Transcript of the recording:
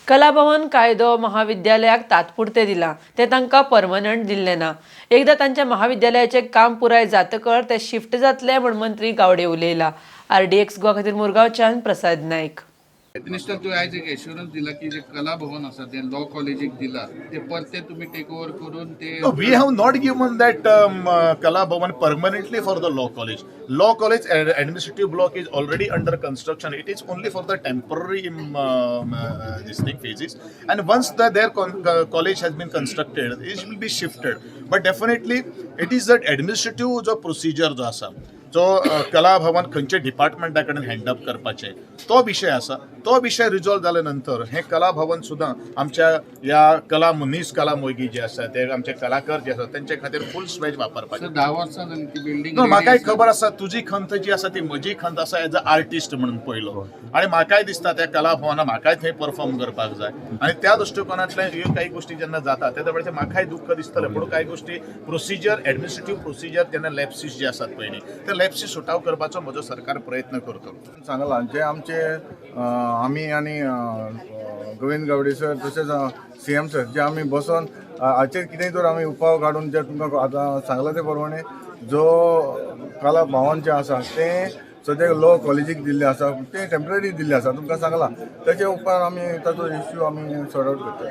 कलाभवन कायदो महाविद्यालयाक तात्पुरते दिला ते तांकां परमनंट दिल्ले ना। एकदा तांच्या महाविद्यालयाचे काम पुराय जातकर ते शिफ्ट जातले म्हण मंत्री गावडे उलयला। RDX गोवा खातीर मुरगांवच्यान प्रसाद नाईक। मिनिस्टर तू आज एक एश्युरन्स दिला की जे कला भवन आसा ते लॉ कॉलेजीक दिला ते परते तुम्ही टेक ओव्हर करून ते We have not given that Kala Bhavan permanently for the law college. Law college administrative block is already under construction. It is only for the temporary this thing phases. And once their college has been constructed, it will be shifted. But definitely, it is that administrative जो procedure जो असा जो कला भवन खंयचे डिपार्टमेंटा कडेन हँडअप करपाचे तो विषय आसा तो विषय रिजॉल्व जाल्या नंतर हे कला भवन सुद्दां आमच्या ह्या कला मनीस कला मोगी जे आसा ते आमचे कलाकार जे आसा त्यांचे खातीर फुल स्वेज वापरपाचे 10 वर्सां जाली ती बिल्डिंग म्हाकाय खबर आसा तुजी खंत जी आसा ती म्हजी खंत आसा एज अ आर्टिस्ट म्हणून पयलो आणि म्हाकाय दिसता त्या कला भवनाक म्हाकाय थंय परफॉर्म करपाक जाय आणि त्या दृष्टिकोनांतल्यान ह्यो काही गोष्टी जेन्ना जाता त्या वेळार म्हाकाय दुःख दिसतलें पूण काही गोष्टी प्रोसिजर एडमिनिस्ट्रेटिव्ह प्रोसिजर जेन्ना लॅप्सीस जे आसात पयलीं ते लॅप्सीस सुटाव करपाचो म्हजो सरकार प्रयत्न करतो सांगला जे आमचे आम्ही आणि गोविंद गावडे सर तसेच CM सर जे आम्ही बसून हाचेर कितेंय तर आम्ही उपाव काडून जे तुमकां आतां सांगला ते प्रमाणे जो कला भवन जे आसा ते सद्याक लॉ कॉलेजीक दिल्ले आसा ते टेम्पररी दिल्ले आसा तुमकां सांगला तेचे उपरांत आमी ताचो इश्यू आमी सॉर्ट आउट करता।